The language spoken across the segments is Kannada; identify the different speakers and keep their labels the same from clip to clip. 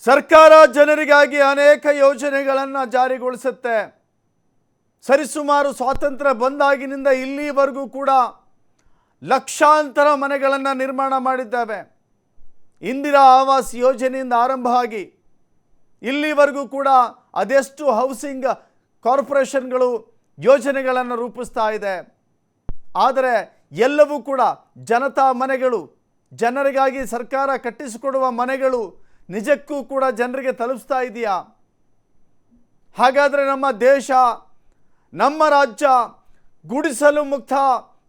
Speaker 1: ಸರ್ಕಾರ ಜನರಿಗಾಗಿ ಅನೇಕ ಯೋಜನೆಗಳನ್ನು ಜಾರಿಗೊಳಿಸುತ್ತೆ. ಸರಿಸುಮಾರು ಸ್ವಾತಂತ್ರ್ಯ ಬಂದಾಗಿನಿಂದ ಇಲ್ಲಿವರೆಗೂ ಕೂಡ ಲಕ್ಷಾಂತರ ಮನೆಗಳನ್ನು ನಿರ್ಮಾಣ ಮಾಡಿದ್ದಾವೆ. ಇಂದಿರಾ ಆವಾಸ್ ಯೋಜನೆಯಿಂದ ಆರಂಭ ಆಗಿ ಇಲ್ಲಿವರೆಗೂ ಕೂಡ ಅದೆಷ್ಟು ಹೌಸಿಂಗ್ ಕಾರ್ಪೊರೇಷನ್ಗಳು ಯೋಜನೆಗಳನ್ನು ರೂಪಿಸ್ತಾ ಇದೆ. ಆದರೆ ಎಲ್ಲವೂ ಕೂಡ ಜನತಾ ಮನೆಗಳು, ಜನರಿಗಾಗಿ ಸರ್ಕಾರ ಕಟ್ಟಿಸಿಕೊಡುವ ಮನೆಗಳು ನಿಜಕ್ಕೂ ಕೂಡ ಜನರಿಗೆ ತಲುಪಿಸ್ತಾ ಇದೆಯಾ? ಹಾಗಾದರೆ ನಮ್ಮ ದೇಶ, ನಮ್ಮ ರಾಜ್ಯ ಗುಡಿಸಲು ಮುಕ್ತ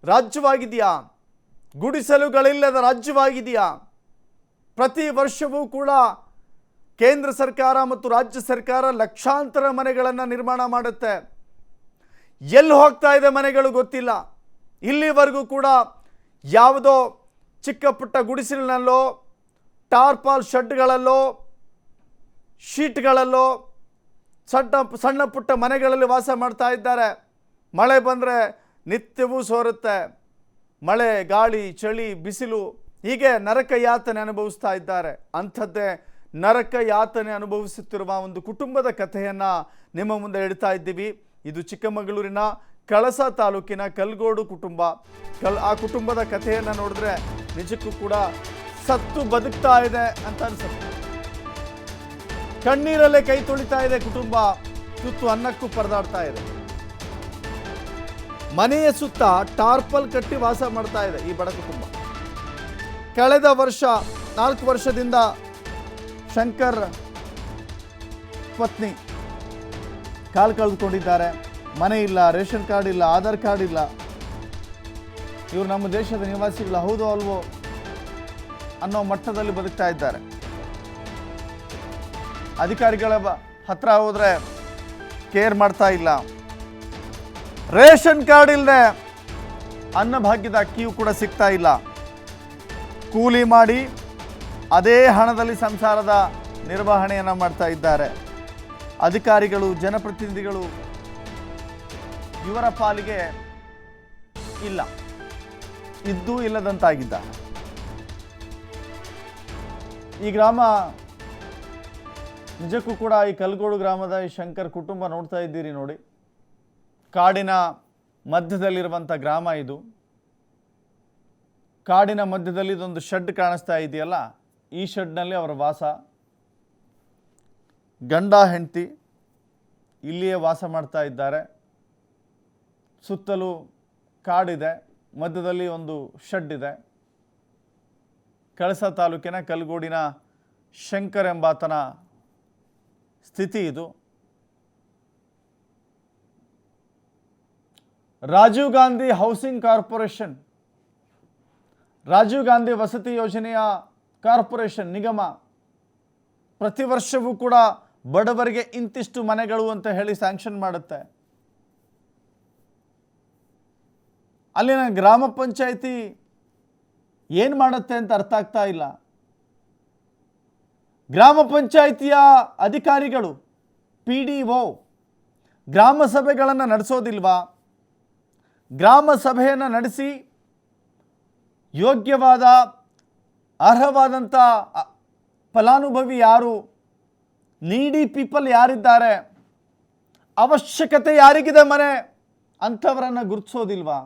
Speaker 1: ರಾಜ್ಯವಾಗಿದೆಯಾ? ಗುಡಿಸಲುಗಳಿಲ್ಲದ ರಾಜ್ಯವಾಗಿದೆಯಾ? ಪ್ರತಿ ವರ್ಷವೂ ಕೂಡ ಕೇಂದ್ರ ಸರ್ಕಾರ ಮತ್ತು ರಾಜ್ಯ ಸರ್ಕಾರ ಲಕ್ಷಾಂತರ ಮನೆಗಳನ್ನು ನಿರ್ಮಾಣ ಮಾಡುತ್ತೆ. ಎಲ್ಲಿ ಹೋಗ್ತಾ ಇದೆ ಮನೆಗಳು ಗೊತ್ತಿಲ್ಲ. ಇಲ್ಲಿವರೆಗೂ ಕೂಡ ಯಾವುದೋ ಚಿಕ್ಕ ಪುಟ್ಟ ಗುಡಿಸಲಿನಲ್ಲೋ, ಟಾರ್ಪಾಲ್ ಶೆಡ್ಗಳಲ್ಲೋ, ಶೀಟ್ಗಳಲ್ಲೋ, ಸಣ್ಣ ಪುಟ್ಟ ಮನೆಗಳಲ್ಲಿ ವಾಸ ಮಾಡ್ತಾ ಇದ್ದಾರೆ. ಮಳೆ ಬಂದರೆ ನಿತ್ಯವೂ ಸೋರುತ್ತೆ. ಮಳೆ, ಗಾಳಿ, ಚಳಿ, ಬಿಸಿಲು, ಹೀಗೆ ನರಕ ಯಾತನೆ ಅನುಭವಿಸ್ತಾ ಇದ್ದಾರೆ. ಅಂಥದ್ದೇ ನರಕ ಯಾತನೆ ಅನುಭವಿಸುತ್ತಿರುವ ಒಂದು ಕುಟುಂಬದ ಕಥೆಯನ್ನು ನಿಮ್ಮ ಮುಂದೆ ಇಡ್ತಾ ಇದ್ದೀವಿ. ಇದು ಚಿಕ್ಕಮಗಳೂರಿನ ಕಳಸ ತಾಲೂಕಿನ ಕಲ್ಗೋಡು ಕುಟುಂಬ. ಆ ಕುಟುಂಬದ ಕಥೆಯನ್ನು ನೋಡಿದ್ರೆ ನಿಜಕ್ಕೂ ಕೂಡ ಸತ್ತು ಬದುಕ್ತಾ ಇದೆ ಅಂತ ಅನ್ಸುತ್ತೆ. ಕಣ್ಣೀರಲ್ಲೇ ಕೈ ತೊಳಿತಾ ಇದೆ ಕುಟುಂಬ, ತುತ್ತು ಅನ್ನಕ್ಕೂ ಪರದಾಡ್ತಾ ಇದೆ. ಮನೆಯ ಸುತ್ತ ಟಾರ್ಪಲ್ ಕಟ್ಟಿ ವಾಸ ಮಾಡ್ತಾ ಇದೆ ಈ ಬಡ ಕುಟುಂಬ. ಕಳೆದ ವರ್ಷ 4 ವರ್ಷದಿಂದ ಶಂಕರ್ ಪತ್ನಿ ಕಾಲು ಕಳೆದುಕೊಂಡಿದ್ದಾರೆ. ಮನೆ ಇಲ್ಲ, ರೇಷನ್ ಕಾರ್ಡ್ ಇಲ್ಲ, ಆಧಾರ್ ಕಾರ್ಡ್ ಇಲ್ಲ. ಇವರು ನಮ್ಮ ದೇಶದ ನಿವಾಸಿಗಳು ಹೌದೋ ಅಲ್ವೋ ಅನ್ನೋ ಮಟ್ಟದಲ್ಲಿ ಬದುಕ್ತಾ ಇದ್ದಾರೆ. ಅಧಿಕಾರಿಗಳ ಹತ್ರ ಹೋದರೆ ಕೇರ್ ಮಾಡ್ತಾ ಇಲ್ಲ. ರೇಷನ್ ಕಾರ್ಡ್ ಇಲ್ಲದೆ ಅನ್ನಭಾಗ್ಯದ ಅಕ್ಕಿಯೂ ಕೂಡ ಸಿಗ್ತಾ ಇಲ್ಲ. ಕೂಲಿ ಮಾಡಿ ಅದೇ ಹಣದಲ್ಲಿ ಸಂಸಾರದ ನಿರ್ವಹಣೆಯನ್ನು ಮಾಡ್ತಾ ಇದ್ದಾರೆ. ಅಧಿಕಾರಿಗಳು, ಜನಪ್ರತಿನಿಧಿಗಳು ಇವರ ಪಾಲಿಗೆ ಇಲ್ಲ, ಇದ್ದೂ ಇಲ್ಲದಂತಾಗಿದ್ದ. ಈ ಗ್ರಾಮ ನಿಜಕ್ಕೂ ಕೂಡ ಈ ಕಲ್ಗೋಡು ಗ್ರಾಮದ ಈ ಶಂಕರ್ ಕುಟುಂಬ ನೋಡ್ತಾ ಇದ್ದೀರಿ ನೋಡಿ. ಕಾಡಿನ ಮಧ್ಯದಲ್ಲಿರುವಂಥ ಗ್ರಾಮ ಇದು. ಕಾಡಿನ ಮಧ್ಯದಲ್ಲಿ ಇದೊಂದು ಶೆಡ್ ಕಾಣಿಸ್ತಾ ಇದೆಯಲ್ಲ, ಈ ಶೆಡ್ನಲ್ಲಿ ಅವರ ವಾಸ. ಗಂಡ ಹೆಂಡತಿ ಇಲ್ಲಿಯೇ ವಾಸ ಮಾಡ್ತಾ ಇದ್ದಾರೆ. ಸುತ್ತಲೂ ಕಾಡಿದೆ, ಮಧ್ಯದಲ್ಲಿ ಒಂದು ಶೆಡ್ ಇದೆ. ಕಳಸ ತಾಲೂಕಿನ ಕಲ್ಗೋಡಿನ ಶಂಕರ್ ಎಂಬಾತನ ಸ್ಥಿತಿ ಇದು. ರಾಜೀವ್ ಗಾಂಧಿ ಹೌಸಿಂಗ್ ಕಾರ್ಪೊರೇಷನ್, ರಾಜೀವ್ ಗಾಂಧಿ ವಸತಿ ಯೋಜನೆಯ ಕಾರ್ಪೊರೇಷನ್ ನಿಗಮ ಪ್ರತಿ ವರ್ಷವೂ ಕೂಡ ಬಡವರಿಗೆ ಇಂತಿಷ್ಟು ಮನೆಗಳು ಅಂತ ಹೇಳಿ ಸ್ಯಾಂಕ್ಷನ್ ಮಾಡುತ್ತೆ. ಅಲ್ಲಿನ ಗ್ರಾಮ ಪಂಚಾಯಿತಿ ಏನು ಮಾಡುತ್ತೆ ಅಂತ ಅರ್ಥ ಆಗ್ತಾ ಇಲ್ಲ. ಗ್ರಾಮ ಪಂಚಾಯಿತಿಯ ಅಧಿಕಾರಿಗಳು, PDO ಗ್ರಾಮ ಸಭೆಗಳನ್ನು ನಡೆಸೋದಿಲ್ವಾ? ಗ್ರಾಮ ಸಭೆಯನ್ನು ನಡೆಸಿ ಯೋಗ್ಯವಾದ ಅರ್ಹವಾದಂಥ ಫಲಾನುಭವಿ ಯಾರು, ನೀಡಿ ಪೀಪಲ್ ಯಾರಿದ್ದಾರೆ, ಅವಶ್ಯಕತೆ ಯಾರಿಗಿದೆ ಮನೆ, ಅಂಥವರನ್ನು ಗುರುತಿಸೋದಿಲ್ವಾ?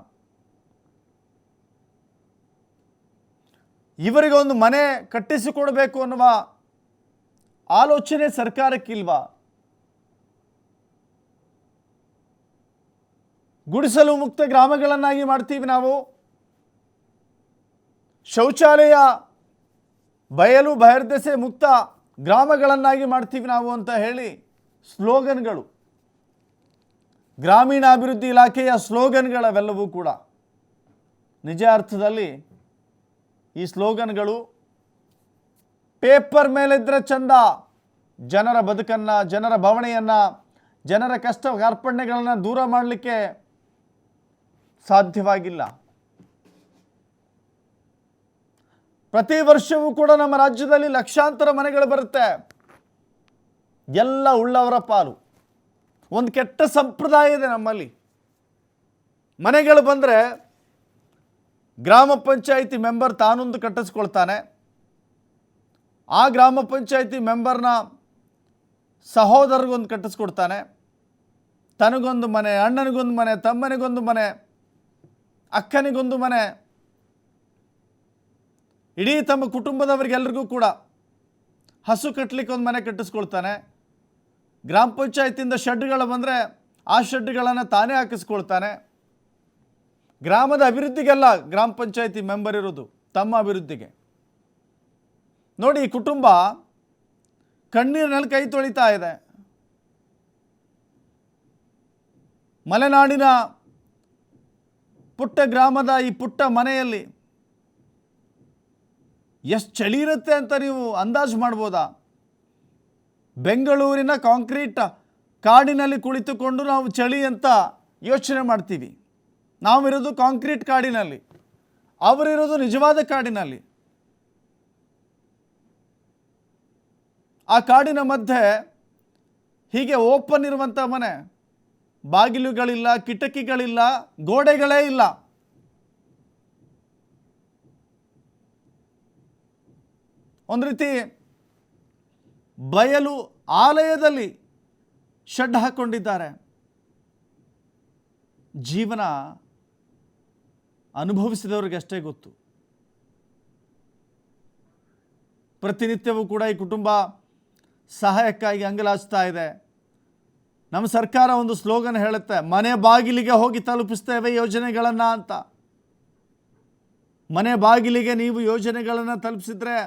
Speaker 1: ಇವರಿಗೆ ಒಂದು ಮನೆ ಕಟ್ಟಿಸಿಕೊಡಬೇಕು ಅನ್ನುವ ಆಲೋಚನೆ ಸರ್ಕಾರಕ್ಕಿಲ್ವಾ? ಗುಡಿಸಲು ಮುಕ್ತ ಗ್ರಾಮಗಳನ್ನಾಗಿ ಮಾಡ್ತೀವಿ ನಾವು, ಶೌಚಾಲಯ ಬಯಲು ಬಹಿರ್ದೆಸೆ ಮುಕ್ತ ಗ್ರಾಮಗಳನ್ನಾಗಿ ಮಾಡ್ತೀವಿ ನಾವು ಅಂತ ಹೇಳಿ ಸ್ಲೋಗನ್ಗಳು, ಗ್ರಾಮೀಣಾಭಿವೃದ್ಧಿ ಇಲಾಖೆಯ ಸ್ಲೋಗನ್ಗಳವೆಲ್ಲವೂ ಕೂಡ ನಿಜ ಅರ್ಥದಲ್ಲಿ ಈ ಸ್ಲೋಗನ್ಗಳು ಪೇಪರ್ ಮೇಲಿದ್ದರೆ ಚಂದ, ಜನರ ಬದುಕನ್ನು, ಜನರ ಭಾವನೆಯನ್ನು, ಜನರ ಕಷ್ಟ ಕಾರ್ಪಣ್ಯಗಳನ್ನು ದೂರ ಮಾಡಲಿಕ್ಕೆ ಸಾಧ್ಯವಾಗಿಲ್ಲ. ಪ್ರತಿ ವರ್ಷವೂ ಕೂಡ ನಮ್ಮ ರಾಜ್ಯದಲ್ಲಿ ಲಕ್ಷಾಂತರ ಮನೆಗಳು ಬರುತ್ತೆ. ಎಲ್ಲ ಉಳ್ಳವರ ಪಾಲು. ಒಂದು ಕೆಟ್ಟ ಸಂಪ್ರದಾಯ ಇದೆ ನಮ್ಮಲ್ಲಿ. ಮನೆಗಳು ಬಂದರೆ ಗ್ರಾಮ ಪಂಚಾಯಿತಿ ಮೆಂಬರ್ ತಾನೊಂದು ಕಟ್ಟಿಸ್ಕೊಳ್ತಾನೆ, ಆ ಗ್ರಾಮ ಪಂಚಾಯಿತಿ ಮೆಂಬರ್ನ ಸಹೋದರಿಗೊಂದು ಕಟ್ಟಿಸ್ಕೊಡ್ತಾನೆ, ತನಗೊಂದು ಮನೆ, ಅಣ್ಣನಿಗೊಂದು ಮನೆ, ತಮ್ಮನಿಗೊಂದು ಮನೆ, ಅಕ್ಕನಿಗೊಂದು ಮನೆ, ಇಡೀ ತಮ್ಮ ಕುಟುಂಬದವರಿಗೆಲ್ಲರಿಗೂ ಕೂಡ ಹಸು ಕಟ್ಟಲಿಕ್ಕೆ ಒಂದು ಮನೆ ಕಟ್ಟಿಸ್ಕೊಳ್ತಾನೆ. ಗ್ರಾಮ ಪಂಚಾಯತಿಯಿಂದ ಶೆಡ್ಗಳು ಬಂದರೆ ಆ ಶೆಡ್ಗಳನ್ನು ತಾನೇ ಹಾಕಿಸ್ಕೊಳ್ತಾನೆ. ಗ್ರಾಮದ ಅಭಿವೃದ್ಧಿಗೆಲ್ಲ ಗ್ರಾಮ ಪಂಚಾಯತಿ ಮೆಂಬರ್ ಇರೋದು, ತಮ್ಮ ಅಭಿವೃದ್ಧಿಗೆ. ನೋಡಿ, ಈ ಕುಟುಂಬ ಕಣ್ಣೀರಿನಲ್ಲಿ ಕೈ ತೊಳಿತಾ ಇದೆ. ಮಲೆನಾಡಿನ ಪುಟ್ಟ ಗ್ರಾಮದ ಈ ಪುಟ್ಟ ಮನೆಯಲ್ಲಿ ಎಷ್ಟು ಚಳಿ ಇರುತ್ತೆ ಅಂತ ನೀವು ಅಂದಾಜು ಮಾಡ್ಬೋದಾ? ಬೆಂಗಳೂರಿನ ಕಾಂಕ್ರೀಟ್ ಕಾಡಿನಲ್ಲಿ ಕುಳಿತುಕೊಂಡು ನಾವು ಚಳಿ ಅಂತ ಯೋಚನೆ ಮಾಡ್ತೀವಿ. ನಾವಿರೋದು ಕಾಂಕ್ರೀಟ್ ಕಾಡಿನಲ್ಲಿ, ಅವರಿರೋದು ನಿಜವಾದ ಕಾಡಿನಲ್ಲಿ. ಆ ಕಾಡಿನ ಮಧ್ಯೆ ಹೀಗೆ ಓಪನ್ ಇರುವಂಥ ಮನೆ, ಬಾಗಿಲುಗಳಿಲ್ಲ, ಕಿಟಕಿಗಳಿಲ್ಲ, ಗೋಡೆಗಳೇ ಇಲ್ಲ. ಒಂದು ರೀತಿ ಬಯಲು ಆಲಯದಲ್ಲಿ ಶೆಡ್ ಹಾಕ್ಕೊಂಡಿದ್ದಾರೆ. ಜೀವನ ಅನುಭವಿಸಿದವರಿಗೆ ಅಷ್ಟೇ ಗೊತ್ತು. ಪ್ರತಿನಿತ್ಯವೂ ಕೂಡ ಈ ಕುಟುಂಬ ಸಹಾಯಕ್ಕಾಗಿ ಅಂಗಲಾಚ್ತಾ ಇದೆ. ನಮ್ಮ ಸರ್ಕಾರ ಒಂದು ಸ್ಲೋಗನ್ ಹೇಳುತ್ತೆ, ಮನೆ ಬಾಗಿಲಿಗೆ ಹೋಗಿ ತಲುಪಿಸ್ತೇವೆ ಯೋಜನೆಗಳನ್ನು ಅಂತ. ಮನೆ ಬಾಗಿಲಿಗೆ ನೀವು ಯೋಜನೆಗಳನ್ನು ತಲುಪಿಸಿದ್ರೆ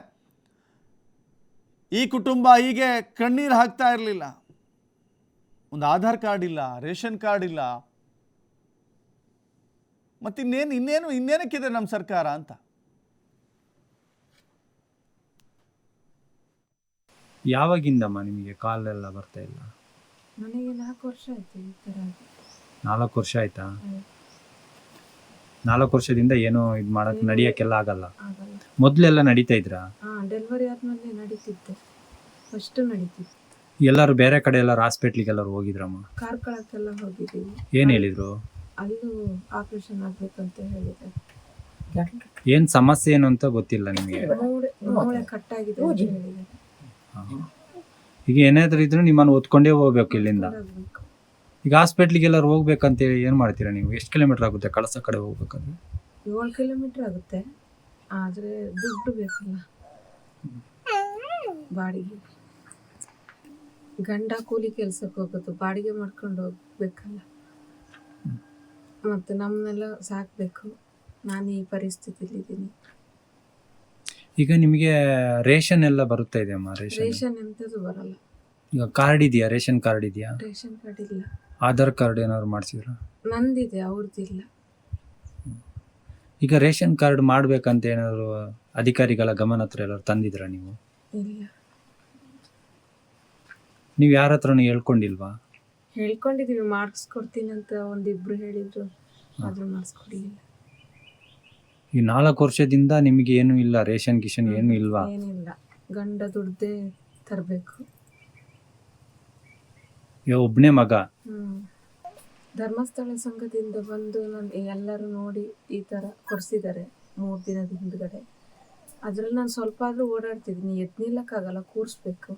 Speaker 1: ಈ ಕುಟುಂಬ ಹೀಗೆ ಕಣ್ಣೀರು ಹಾಕ್ತಾ ಇರಲಿಲ್ಲ. ಒಂದು ಆಧಾರ್ ಕಾರ್ಡ್ ಇಲ್ಲ, ರೇಷನ್ ಕಾರ್ಡ್ ಇಲ್ಲ, ಮತ್ತು ಇನ್ನೇನಕ್ಕಿದೆ ನಮ್ಮ ಸರ್ಕಾರ ಅಂತ.
Speaker 2: ಯಾವಾಗಿಂದಮ್ಮ ನಿಮಗೆ ಕಾಲೆಲ್ಲ ಬರ್ತಾ ಇಲ್ಲ?
Speaker 3: ನನಗೆ 4 ವರ್ಷ ಆಯ್ತು ಈ ಥರ ಆಗಿ.
Speaker 2: 4 ವರ್ಷ ಆಯ್ತಾ? 4 ವರ್ಷದಿಂದ ಏನೋ ಇದು ಮಾಡಕ್ಕೆ ನಡಿಯೋಕ್ಕೆಲ್ಲ ಆಗಲ್ಲ.
Speaker 3: ಆಗಲ್ಲ.
Speaker 2: ಮೊದಲೆಲ್ಲ ನಡೀತಾ ಇದ್ರಾ?
Speaker 3: ಡೆಲಿವರಿ ಆದ್ಮೇಲೆ ನಡೀತಿದ್ದೆ, ಫಸ್ಟ್ ನಡೀತಿತ್ತು.
Speaker 2: ಎಲ್ಲರೂ ಬೇರೆ ಕಡೆ ಎಲ್ಲರೂ ಹಾಸ್ಪಿಟ್ಲಿಗೆ ಎಲ್ಲರೂ ಹೋಗಿದ್ರಮ್ಮ?
Speaker 3: ಕಾರ್ಕಳಕ್ಕೆಲ್ಲ ಹೋಗಿದ್ದೀವಿ.
Speaker 2: ಏನು ಹೇಳಿದ್ರು?
Speaker 3: ಅಲ್ಲೂ ಆಪರೇಷನ್ ಆಗ್ಬೇಕಂತ ಹೇಳಿದ್ದಾರೆ.
Speaker 2: ಏನು ಸಮಸ್ಯೆ ಏನು ಅಂತ ಗೊತ್ತಿಲ್ಲ ನಿಮಗೆ?
Speaker 3: ಮೂಳೆ ಕಟ್ಟಾಗಿದೆ ಅಂತ ಹೇಳಿದ್ದಾರೆ.
Speaker 2: ಈಗ ಏನಾದರೂ ಇದ್ರೂ ನಿಮ್ಮನ್ನು ಓದ್ಕೊಂಡೇ ಹೋಗ್ಬೇಕು ಇಲ್ಲಿಂದ.
Speaker 3: ಹೋಗ್ಬೇಕು.
Speaker 2: ಈಗ ಹಾಸ್ಪಿಟ್ಲಿಗೆ ಎಲ್ಲರೂ ಹೋಗ್ಬೇಕಂತೇಳಿ ಏನು ಮಾಡ್ತೀರಾ ನೀವು? ಎಷ್ಟು ಕಿಲೋಮೀಟರ್ ಆಗುತ್ತೆ ಕಳಸ ಕಡೆ ಹೋಗ್ಬೇಕಂದ್ರೆ?
Speaker 3: 7 ಕಿಲೋಮೀಟರ್ ಆಗುತ್ತೆ, ಆದರೆ ದುಡ್ಡು ಬೇಕಲ್ಲ ಬಾಡಿಗೆ. ಗಂಡ ಕೂಲಿ ಕೆಲ್ಸಕ್ಕೆ ಹೋಗೋದು, ಬಾಡಿಗೆ ಮಾಡ್ಕೊಂಡು ಹೋಗ್ಬೇಕಲ್ಲ, ಮತ್ತು ನಮ್ಮನ್ನೆಲ್ಲ ಸಾಕಬೇಕು. ನಾನು ಈ ಪರಿಸ್ಥಿತಿಲಿದ್ದೀನಿ.
Speaker 2: ಈಗ ನಿಮಗೆ ರೇಷನ್ ಎಲ್ಲ ಬರುತ್ತಾ ಇದೆಯಮ್ಮ?
Speaker 3: ರೇಷನ್ ಎಂಥದ್ದು ಬರಲ್ಲ.
Speaker 2: ಈಗ ಕಾರ್ಡ್ ಇದೆಯಾ? ರೇಷನ್ ಕಾರ್ಡ್ ಇದೆಯಾ?
Speaker 3: ರೇಷನ್ ಕಾರ್ಡ್ ಇಲ್ಲ.
Speaker 2: ಆಧಾರ್ ಕಾರ್ಡ್ ಏನಾದ್ರು ಮಾಡಿಸಿದ್ರಾ?
Speaker 3: ನಂದಿದೆ, ಅವ್ರದ್ದಿಲ್ಲ.
Speaker 2: ಈಗ ರೇಷನ್ ಕಾರ್ಡ್ ಮಾಡ್ಬೇಕಂತ ಏನಾದ್ರು ಅಧಿಕಾರಿಗಳ ಗಮನ ಹತ್ರ ಎಲ್ಲರೂ ತಂದಿದ್ರಾ ನೀವು?
Speaker 3: ಇಲ್ಲ.
Speaker 2: ನೀವು ಯಾರ ಹತ್ರನೂ ಹೇಳ್ಕೊಂಡಿಲ್ವಾ?
Speaker 3: ಹೇಳ್ಕೊಂಡಿದೀವಿ, ಮಾಡಿಸ್ಕೊಡ್ತೀನಿ ಅಂತ ಒಂದಿಬ್ರು ಹೇಳಿದ್ರು, ಆದ್ರೂ ಮಾಡಿಸ್ಕೊಡ್ಲಿಲ್ಲ.
Speaker 2: ಈ 4 ವರ್ಷದಿಂದ ನಿಮಗೆ ಏನು ಇಲ್ಲ, ರೇಷನ್ ಗಿಷನ್ ಏನು ಇಲ್ವಾ?
Speaker 3: ಏನಿಲ್ಲ, ಗಂಡ ದುಡ್ದೇ ತರಬೇಕು.
Speaker 2: ಈಗ ಒಬ್ಬನೇ ಮಗ?
Speaker 3: ಧರ್ಮಸ್ಥಳ ಸಂಘದಿಂದ ಬಂದು ಎಲ್ಲರೂ ನೋಡಿ ಈ ಥರ ಕೊಡಿಸಿದ್ದಾರೆ 3 ದಿನದ ಹಿಂದ್ಗಡೆ. ಅದ್ರಲ್ಲಿ ನಾನು ಸ್ವಲ್ಪ ಆದರೂ ಓಡಾಡ್ತಿದ್ದೀನಿ. ಎದ್ದು ನಿಲ್ಲಕ್ಕಾಗಲ್ಲ, ಕೂರಿಸ್ಬೇಕು.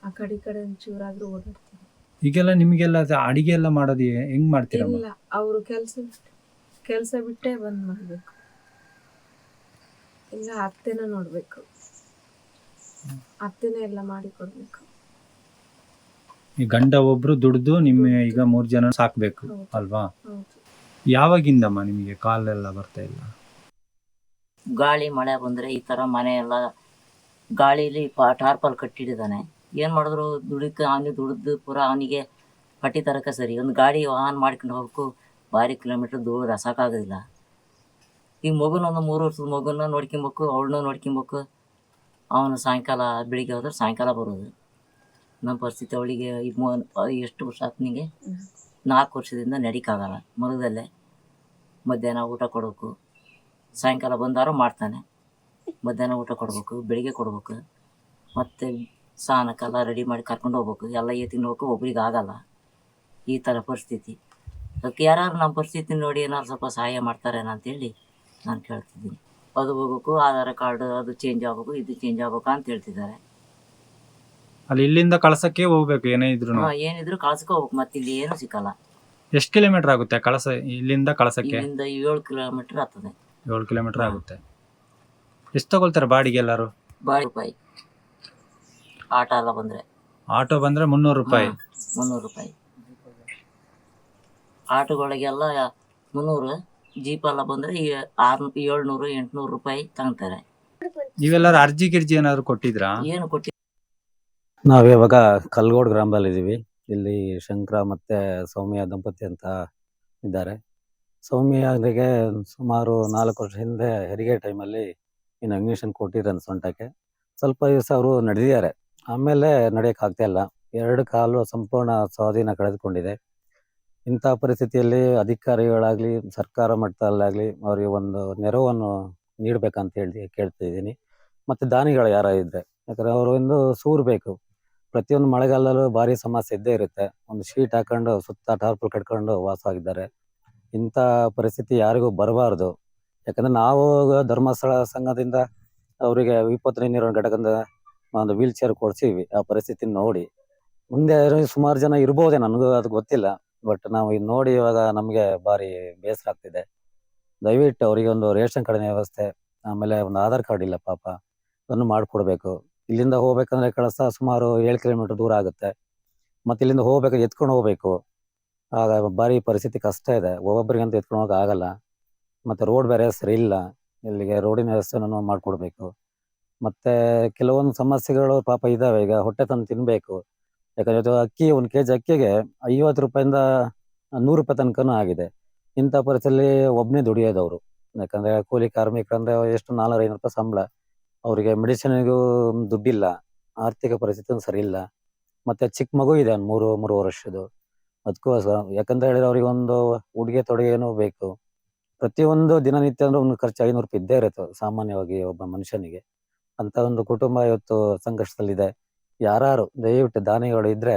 Speaker 3: ಆ ಕಡೆ ಒಂಚೂರಾದ್ರೂ ಓಡಾಡ್ತೀನಿ.
Speaker 2: ಈಗೆಲ್ಲ ನಿಮಗೆಲ್ಲ ಅಡಿಗೆ ಎಲ್ಲ ಮಾಡೋದು ಹೆಂಗ್ ಮಾಡ್ತೀರಾ?
Speaker 3: ಇಲ್ಲ, ಅವರು ಕೆಲಸ ಬಿಟ್ಟೇ ಬಂದ್ ಮಾಡಬೇಕು, ಇಲ್ಲ ಅತ್ತೆನ ನೋಡ್ಬೇಕು, ಅತ್ತೆನೇ ಎಲ್ಲ ಮಾಡಿ ಕೊಡ್ಬೇಕು.
Speaker 2: ಈ ಗಂಡ ಒಬ್ರು ದುಡ್ದು ನಿಮ್ಮ ಈಗ 3 ಜನ ಸಾಕ್ಬೇಕು ಅಲ್ವಾ?
Speaker 3: ಹೌದು.
Speaker 2: ಯಾವಾಗಿಂದಮ್ಮ ನಿಮಗೆ ಕಾಲೆಲ್ಲ ಬರ್ತಾ ಇಲ್ಲ?
Speaker 4: ಗಾಳಿ ಮಳೆ ಬಂದರೆ ಈ ಥರ ಮನೆ ಎಲ್ಲ ಗಾಳೀಲಿ ಟಾರ್ಪಲ್ ಕಟ್ಟಿಟ್ಟಿದ್ದಾನೆ. ಏನು ಮಾಡಿದ್ರು ದುಡಿಕೆ ಅವನಿಗೆ ದುಡ್ದು ಪೂರ ಅವನಿಗೆ ಪಟ್ಟಿ ತರಕ ಸರಿ. ಒಂದು ಗಾಡಿ ವಾಹನ ಮಾಡ್ಕೊಂಡು ಹೋಗ್ಬೇಕು, ಭಾರಿ ಕಿಲೋಮೀಟ್ರ್ ದೂರ ಸಾಕಾಗೋದಿಲ್ಲ. ಈಗ ಒಂದು 3 ವರ್ಷದ ಮಗುನ ನೋಡ್ಕೊಬೇಕು, ಅವಳನ್ನ ನೋಡ್ಕೊಬೇಕು. ಅವನು ಸಾಯಂಕಾಲ ಬೆಳಿಗ್ಗೆ ಹೋದ್ರೆ ಸಾಯಂಕಾಲ ಬರೋದು. ನಮ್ಮ ಪರಿಸ್ಥಿತಿ ಅವಳಿಗೆ ಎಷ್ಟು ವರ್ಷ ಆತನಿಗೆ 4 ವರ್ಷದಿಂದ ನಡಿಕಾಗಲ್ಲ. ಮರದಲ್ಲೇ ಮಧ್ಯಾಹ್ನ ಊಟ ಕೊಡಬೇಕು, ಸಾಯಂಕಾಲ ಬಂದಾರು ಮಾಡ್ತಾನೆ. ಮಧ್ಯಾಹ್ನ ಊಟ ಕೊಡ್ಬೇಕು, ಬೆಳಿಗ್ಗೆ ಕೊಡ್ಬೇಕು, ಮತ್ತು ಸ್ನಾನಕ್ಕೆಲ್ಲ ರೆಡಿ ಮಾಡಿ ಕರ್ಕೊಂಡು ಹೋಗ್ಬೇಕು. ಎಲ್ಲ ತಿನ್ನೋಕೆ ಒಬ್ರಿಗೆ ಆಗಲ್ಲ. ಈ ಥರ ಪರಿಸ್ಥಿತಿ. ಅದಕ್ಕೆ ಯಾರು ನಮ್ಮ ಪರಿಸ್ಥಿತಿ ನೋಡಿ ಏನಾದ್ರು ಸ್ವಲ್ಪ ಸಹಾಯ ಮಾಡ್ತಾರೇನೋ ಅಂತೇಳಿ ನಾನು ಕೇಳ್ತಿದ್ದೀನಿ. ಅದು ಹೋಗ್ಬೇಕು, ಆಧಾರ್ ಕಾರ್ಡ್ ಅದು ಚೇಂಜ್ ಆಗ್ಬೇಕು, ಇದು ಚೇಂಜ್ ಆಗ್ಬೇಕು ಅಂತ ಹೇಳ್ತಿದ್ದಾರೆ.
Speaker 2: ಅಲ್ಲಿ ಇಲ್ಲಿಂದ ಕಳಸಕ್ಕೆ ಹೋಗ್ಬೇಕು ಏನೇ ಇದ್ರು.
Speaker 4: ಏನಿದ್ರು ಕಳ್ಸ್ಕೊ ಹೋಗ್ಬೇಕು, ಮತ್ತೆ ಇಲ್ಲಿ ಏನು ಸಿಕ್ಕಲ್ಲ.
Speaker 2: ಎಷ್ಟು ಕಿಲೋಮೀಟರ್ ಆಗುತ್ತೆ ಕಳಸ ಇಲ್ಲಿಂದ ಕಳಸಕ್ಕೆ?
Speaker 4: ಇಲ್ಲಿಂದ 7 ಕಿಲೋಮೀಟರ್ ಆಗ್ತದೆ.
Speaker 2: 7 ಕಿಲೋಮೀಟರ್ ಆಗುತ್ತೆ. ಎಷ್ಟು ತಗೊಳ್ತಾರೆ ಬಾಡಿಗೆ ಎಲ್ಲರೂ?
Speaker 4: ರೂಪಾಯಿ ಆಟೋ ಎಲ್ಲ ಬಂದ್ರೆ.
Speaker 2: ಆಟೋ ಬಂದ್ರೆ 300 ರೂಪಾಯಿ.
Speaker 4: 300 ರೂಪಾಯಿ ಆಟೋಗಳಿಗೆಲ್ಲ 300, ಜೀಪ್ ಎಲ್ಲ ಬಂದ್ರೆ 700 800 ರೂಪಾಯಿ ತಗೊಂತಾರೆ.
Speaker 2: ನೀವೆಲ್ಲರೂ ಅರ್ಜಿ ಗಿರ್ಜಿ ಏನಾದ್ರು ಕೊಟ್ಟಿದ್ರಾ?
Speaker 4: ಏನು ಕೊಟ್ಟಿ
Speaker 5: ನಾವಿವಾಗ ಕಲ್ಗೋಡ್ ಗ್ರಾಮದಲ್ಲಿ ಇದ್ದೀವಿ. ಇಲ್ಲಿ ಶಂಕರ ಮತ್ತೆ ಸೌಮ್ಯ ದಂಪತಿ ಅಂತ ಇದ್ದಾರೆ. ಸೌಮ್ಯರಿಗೆ ಸುಮಾರು 4 ವರ್ಷ ಹಿಂದೆ ಹೆರಿಗೆ ಟೈಮಲ್ಲಿ ಇಂಜೆಕ್ಷನ್ ಕೊಟ್ಟಿದ್ದಾರೆ ಸೊಂಟಕ್ಕೆ. ಸ್ವಲ್ಪ ದಿವಸ ಅವರು ನಡೆದಿದ್ದಾರೆ, ಆಮೇಲೆ ನಡೆಯಕ್ಕೆ ಆಗ್ತಾ ಇಲ್ಲ. 2 ಕಾಲು ಸಂಪೂರ್ಣ ಸ್ವಾಧೀನ ಕಳೆದುಕೊಂಡಿದೆ. ಇಂಥ ಪರಿಸ್ಥಿತಿಯಲ್ಲಿ ಅಧಿಕಾರಿಗಳಾಗಲಿ ಸರ್ಕಾರ ಮಟ್ಟದಲ್ಲಾಗಲಿ ಅವರಿಗೆ ಒಂದು ನೆರವನ್ನು ನೀಡಬೇಕಂತ ಹೇಳಿ ಕೇಳ್ತಿದ್ದೀನಿ. ಮತ್ತು ದಾನಿಗಳು ಯಾರ ಇದ್ದರೆ, ಯಾಕಂದರೆ ಅವರು ಒಂದು ಸೂರು ಬೇಕು. ಪ್ರತಿಯೊಂದು ಮಳೆಗಾಲದಲ್ಲೂ ಭಾರಿ ಸಮಸ್ಯೆ ಇದ್ದೇ ಇರುತ್ತೆ. ಒಂದು ಶೀಟ್ ಹಾಕೊಂಡು ಸುತ್ತ ಟಾರ್ಪಲ್ ಕಟ್ಕೊಂಡು ವಾಸವಾಗಿದ್ದಾರೆ. ಇಂಥ ಪರಿಸ್ಥಿತಿ ಯಾರಿಗೂ ಬರಬಾರ್ದು. ಯಾಕಂದರೆ ನಾವು ಧರ್ಮಸ್ಥಳ ಸಂಘದಿಂದ ಅವರಿಗೆ ವಿಪತ್ತು ನಿರ್ವಹಣೆ ಘಟಕದಿಂದ ಒಂದು ವೀಲ್ ಚೇರ್ ಕೊಡ್ಸಿವಿ. ಆ ಪರಿಸ್ಥಿತಿ ನೋಡಿ ಮುಂದೆ ಸುಮಾರು ಜನ ಇರ್ಬೋದೇ, ನನಗೂ ಅದು ಗೊತ್ತಿಲ್ಲ. ಬಟ್ ನಾವು ಇದು ನೋಡಿ ಇವಾಗ ನಮಗೆ ಭಾರಿ ಬೇಸರ ಆಗ್ತಿದೆ. ದಯವಿಟ್ಟು ಅವರಿಗೆ ಒಂದು ರೇಷನ್ ಕಾರ್ಡಿನ ವ್ಯವಸ್ಥೆ, ಆಮೇಲೆ ಒಂದು ಆಧಾರ್ ಕಾರ್ಡ್ ಇಲ್ಲ ಪಾಪ, ಅದನ್ನು ಮಾಡಿಕೊಡ್ಬೇಕು. ಇಲ್ಲಿಂದ ಹೋಗ್ಬೇಕಂದ್ರೆ ಕಳಸ ಸುಮಾರು 7 ಕಿಲೋಮೀಟರ್ ದೂರ ಆಗುತ್ತೆ. ಮತ್ತು ಇಲ್ಲಿಂದ ಹೋಗ್ಬೇಕು, ಎತ್ಕೊಂಡು ಹೋಗ್ಬೇಕು. ಆಗ ಭಾರಿ ಪರಿಸ್ಥಿತಿ ಕಷ್ಟ ಇದೆ. ಒಬ್ಬೊಬ್ಬರಿಗಂತ ಎತ್ಕೊಂಡು ಹೋಗಕ್ಕೆ ಆಗಲ್ಲ. ಮತ್ತು ರೋಡ್ ಬೇರೆ ಸರಿ ಇಲ್ಲ. ಇಲ್ಲಿಗೆ ರೋಡಿನ ವ್ಯವಸ್ಥೆನೂ ಮಾಡಿಕೊಡ್ಬೇಕು. ಮತ್ತು ಕೆಲವೊಂದು ಸಮಸ್ಯೆಗಳು ಪಾಪ ಇದ್ದಾವೆ. ಈಗ ಹೊಟ್ಟೆ ತಂದು ತಿನ್ನಬೇಕು. ಯಾಕಂದರೆ ಅಕ್ಕಿ 1 kg ಅಕ್ಕಿಗೆ 50 ರೂಪಾಯಿಂದ 100 ರೂಪಾಯಿ ತನಕನೂ ಆಗಿದೆ. ಇಂಥ ಪರಿಸ್ಥಿತಿಯಲ್ಲಿ ಒಬ್ಬನೇ ದುಡಿಯೋದವರು. ಯಾಕಂದರೆ ಕೂಲಿ ಕಾರ್ಮಿಕರಂದರೆ ಎಷ್ಟು 400-500 ರೂಪಾಯಿ ಸಂಬಳ. ಅವರಿಗೆ ಮೆಡಿಸಿನ್ಗೂ ದುಡ್ಡಿಲ್ಲ. ಆರ್ಥಿಕ ಪರಿಸ್ಥಿತಿ ಸರಿ ಇಲ್ಲ. ಮತ್ತು ಚಿಕ್ಕ ಮಗು ಇದೆ, 3 ವರ್ಷದ್ದು. ಅದಕ್ಕೋಸ್ಕರ ಯಾಕಂತ ಹೇಳಿದ್ರೆ ಅವರಿಗೆ ಒಂದು ಉಡುಗೆ ತೊಡುಗೆನೂ ಬೇಕು. ಪ್ರತಿಯೊಂದು ದಿನನಿತ್ಯ ಅಂದ್ರೆ ಒಂದು ಖರ್ಚು 500 ರೂಪಾಯಿ ಇದ್ದೇ ಇರುತ್ತೆ ಸಾಮಾನ್ಯವಾಗಿ ಒಬ್ಬ ಮನುಷ್ಯನಿಗೆ. ಅಂತ ಒಂದು ಕುಟುಂಬ ಇವತ್ತು ಸಂಕಷ್ಟದಲ್ಲಿದೆ. ಯಾರು ದಯವಿಟ್ಟು ದಾನಿಗಳು ಇದ್ರೆ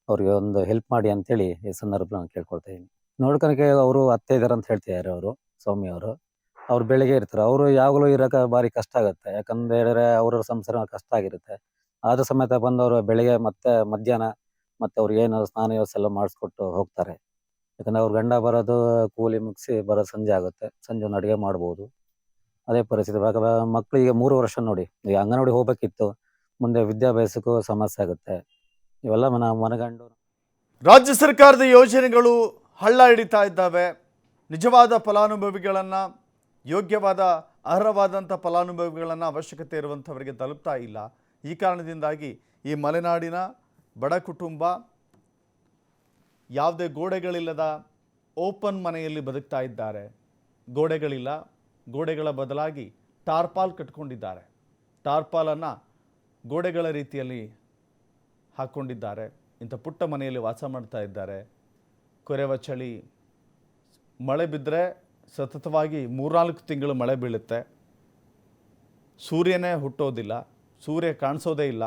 Speaker 5: ಅವ್ರಿಗೆ ಒಂದು ಹೆಲ್ಪ್ ಮಾಡಿ ಅಂತೇಳಿ ಈ ಸಂದರ್ಭ ನಾನು ಕೇಳ್ಕೊಳ್ತಾ ಇದ್ದೀನಿ. ನೋಡ್ಕೊಳಕ್ಕೆ ಅವರು ಅತ್ತೆ ಇದಾರೆ ಅಂತ ಹೇಳ್ತಿದ್ದಾರೆ ಅವರು, ಸೌಮ್ಯ ಅವರು. ಅವ್ರು ಬೆಳಿಗ್ಗೆ ಇರ್ತಾರೆ, ಅವರು ಯಾವಾಗಲೂ ಇರೋಕೆ ಭಾರಿ ಕಷ್ಟ ಆಗುತ್ತೆ. ಯಾಕಂದ್ರೆ ಹೇಳಿದ್ರೆ ಅವ್ರ ಸಂಸಾರ ಕಷ್ಟ ಆಗಿರುತ್ತೆ. ಆದ್ರೂ ಸಮೇತ ಬಂದವರು ಬೆಳಿಗ್ಗೆ ಮತ್ತೆ ಮಧ್ಯಾಹ್ನ ಮತ್ತೆ ಅವ್ರಿಗೆ ಏನು ಸ್ನಾನ ವ್ಯವಸ್ಥೆ ಎಲ್ಲ ಮಾಡಿಸ್ಕೊಟ್ಟು ಹೋಗ್ತಾರೆ. ಯಾಕಂದ್ರೆ ಅವ್ರ ಗಂಡ ಬರೋದು ಕೂಲಿ ಮುಗಿಸಿ ಬರೋದು ಸಂಜೆ ಆಗುತ್ತೆ. ಸಂಜೆ ಒಂದು ಅಡುಗೆ ಮಾಡ್ಬೋದು. ಅದೇ ಪರಿಸ್ಥಿತಿ. ಇವಾಗ ಮಕ್ಕಳಿಗೆ 3 ವರ್ಷ ನೋಡಿ, ಈಗ ಅಂಗನವಾಡಿ ಹೋಗ್ಬೇಕಿತ್ತು, ಮುಂದೆ ವಿದ್ಯಾಭ್ಯಾಸಕ್ಕೂ ಸಮಸ್ಯೆ ಆಗುತ್ತೆ. ಇವೆಲ್ಲ ಮನಗಂಡು
Speaker 1: ರಾಜ್ಯ ಸರ್ಕಾರದ ಯೋಜನೆಗಳು ಹಳ್ಳ ಹಿಡಿತಾ ಇದ್ದಾವೆ. ನಿಜವಾದ ಫಲಾನುಭವಿಗಳನ್ನು, ಯೋಗ್ಯವಾದ ಅರ್ಹವಾದಂಥ ಫಲಾನುಭವಿಗಳನ್ನು ಅವಶ್ಯಕತೆ ಇರುವಂಥವರಿಗೆ ತಲುಪ್ತಾ ಇಲ್ಲ. ಈ ಕಾರಣದಿಂದಾಗಿ ಈ ಮಲೆನಾಡಿನ ಬಡ ಕುಟುಂಬ ಯಾವುದೇ ಗೋಡೆಗಳಿಲ್ಲದ ಓಪನ್ ಮನೆಯಲ್ಲಿ ಬದುಕ್ತಾ ಇದ್ದಾರೆ. ಗೋಡೆಗಳಿಲ್ಲ, ಗೋಡೆಗಳ ಬದಲಾಗಿ ಟಾರ್ಪಾಲ್ ಕಟ್ಕೊಂಡಿದ್ದಾರೆ. ಟಾರ್ಪಾಲನ್ನು ಗೋಡೆಗಳ ರೀತಿಯಲ್ಲಿ ಹಾಕ್ಕೊಂಡಿದ್ದಾರೆ. ಇಂಥ ಪುಟ್ಟ ಮನೆಯಲ್ಲಿ ವಾಸ ಮಾಡ್ತಾ ಇದ್ದಾರೆ. ಕೊರೆವ ಚಳಿ, ಮಳೆ ಬಿದ್ದರೆ ಸತತವಾಗಿ 3-4 ತಿಂಗಳು ಮಳೆ ಬೀಳುತ್ತೆ. ಸೂರ್ಯನೇ ಹುಟ್ಟೋದಿಲ್ಲ, ಸೂರ್ಯ ಕಾಣಿಸೋದೇ ಇಲ್ಲ.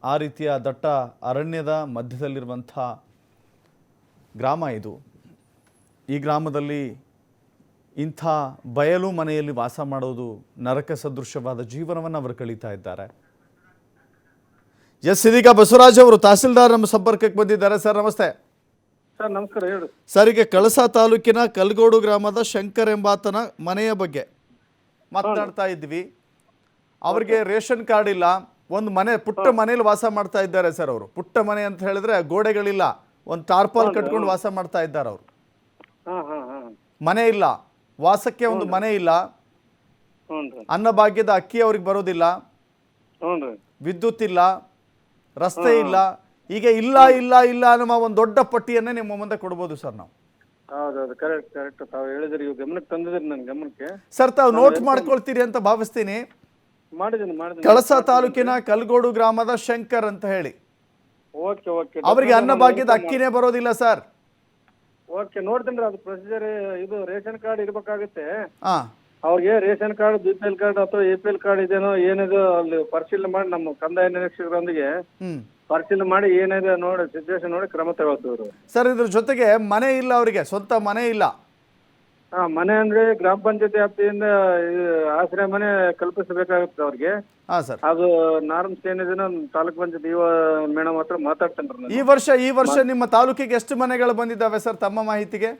Speaker 1: ಆ ರೀತಿಯ ದಟ್ಟ ಅರಣ್ಯದ ಮಧ್ಯದಲ್ಲಿರುವಂಥ ಗ್ರಾಮ ಇದು. ಈ ಗ್ರಾಮದಲ್ಲಿ ಇಂಥ ಬಯಲು ಮನೆಯಲ್ಲಿ ವಾಸ ಮಾಡೋದು ನರಕ ಸದೃಶವಾದ ಜೀವನವನ್ನು ಅವರು ಕಳೀತಾ ಇದ್ದಾರೆ. ಎಸ್, ಇದೀಗ ಬಸವರಾಜ್ ಅವರು ತಹಸೀಲ್ದಾರ್ ನಮ್ಮ ಸಂಪರ್ಕಕ್ಕೆ ಬಂದಿದ್ದಾರೆ. ಸರ್ ನಮಸ್ತೆ.
Speaker 6: ಸರ್ ನಮಸ್ಕಾರ, ಹೇಳಿ
Speaker 1: ಸರ್, ಈಗ ಕಳಸ ತಾಲೂಕಿನ ಕಲ್ಗೋಡು ಗ್ರಾಮದ ಶಂಕರ್ ಎಂಬಾತನ ಮನೆಯ ಬಗ್ಗೆ ಮಾತನಾಡ್ತಾ ಇದ್ವಿ. ಅವ್ರಿಗೆ ರೇಷನ್ ಕಾರ್ಡ್ ಇಲ್ಲ, ಒಂದು ಮನೆ ಪುಟ್ಟ ಮನೇಲಿ ವಾಸ ಮಾಡ್ತಾ ಇದ್ದಾರೆ ಸರ್. ಅವರು ಪುಟ್ಟ ಮನೆ ಅಂತ ಹೇಳಿದ್ರೆ ಗೋಡೆಗಳಿಲ್ಲ, ಒಂದು ಟಾರ್ಪಾಲ್ ಕಟ್ಕೊಂಡು ವಾಸ ಮಾಡ್ತಾ ಇದ್ದಾರೆ ಅವರು. ಮನೆ ಇಲ್ಲ, ವಾಸಕ್ಕೆ ಒಂದು ಮನೆ ಇಲ್ಲ, ಅನ್ನಭಾಗ್ಯದ ಅಕ್ಕಿ ಅವ್ರಿಗೆ ಬರೋದಿಲ್ಲ, ವಿದ್ಯುತ್ ಇಲ್ಲ, ರಸ್ತೆ ಇಲ್ಲ. ಈಗ ಇಲ್ಲ ಇಲ್ಲ ಇಲ್ಲ ಅನ್ನೋ ಒಂದು ದೊಡ್ಡ ಪಟ್ಟಿಯನ್ನೇ ನಿಮ್ಮ ಮುಂದೆ ಕೊಡ್ಬೋದು ಸರ್ ನಾವು.
Speaker 6: ಹೌದೌದು, ಕರೆಕ್ಟ್ ಕರೆಕ್ಟ್. ತಾವು ಹೇಳಿದ್ರಿ, ಇವಾಗ ಗಮನಕ್ಕೆ ತಂದಿದ್ರಿ ನನ್ನ ಗಮನಕ್ಕೆ.
Speaker 1: ಸರ್, ತಾವು ನೋಟ್ ಮಾಡ್ಕೊಳ್ತೀರಿ ಅಂತ ಭಾವಿಸ್ತೀನಿ.
Speaker 6: ಮಾಡಿದ್ದೀನಿ.
Speaker 1: ಕಳಸ ತಾಲೂಕಿನ ಕಲ್ಗೋಡು ಗ್ರಾಮದ ಶಂಕರ್ ಅಂತ ಹೇಳಿ,
Speaker 6: ಓಕೆ ಓಕೆ.
Speaker 1: ಅವರಿಗೆ ಅನ್ನಭಾಗ್ಯದ ಅಕ್ಕಿನೇ ಬರೋದಿಲ್ಲ ಸರ್.
Speaker 6: ಓಕೆ, ನೋಡ್ತೀನಿ. ಅದು ಪ್ರೊಸೀಜರ್ ಇದು ರೇಷನ್ ಕಾರ್ಡ್ ಇರ್ಬೇಕಾಗುತ್ತೆ.
Speaker 1: ಹಾ,
Speaker 6: ಅವ್ರಿಗೆ ರೇಷನ್ ಕಾರ್ಡ್, BPL ಕಾರ್ಡ್ ಅಥವಾ APL ಕಾರ್ಡ್ ಇದೇನೋ ಏನಿದೆ ಅಲ್ಲಿ ಪರಿಶೀಲನೆ ಮಾಡಿ ನಮ್ಮ ಕಂದಾಯ ನಿರೀಕ್ಷಕರೊಂದಿಗೆ ಪರಿಶೀಲನೆ ಮಾಡಿ ಏನಿದೆ ನೋಡಿ ಸಿಚುವೇಶನ್ ನೋಡಿ ಕ್ರಮ ತಗೊಳ್ತೀವಿ.
Speaker 1: ಸರ್, ಇದ್ರ ಜೊತೆಗೆ ಮನೆ ಇಲ್ಲ, ಅವರಿಗೆ ಸ್ವಂತ ಮನೆ ಇಲ್ಲ.
Speaker 6: ಮನೆ ಅಂದ್ರೆ ಗ್ರಾಮ ಪಂಚಾಯತಿ ವ್ಯಾಪ್ತಿಯಿಂದ ಇದು ಆಶ್ರಯ ಮನೆ ಕಲ್ಪಿಸಬೇಕಾಗುತ್ತೆ ಅವ್ರಿಗೆ.
Speaker 1: ಹಾಂ ಸರ್.
Speaker 6: ಅದು ನಾರ್ಮ್ಸ್ ಏನಿದೆ ತಾಲೂಕ್ ಪಂಚಾಯತ್ ಮೇಡಮ್ ಹತ್ರ ಮಾತಾಡ್ತೇನೆ
Speaker 1: ಈ ವರ್ಷ ನಿಮ್ಮ ತಾಲೂಕಿಗೆ ಎಷ್ಟು ಮನೆಗಳು ಬಂದಿದ್ದಾವೆ ಸರ್ ತಮ್ಮ ಮಾಹಿತಿಗೆ?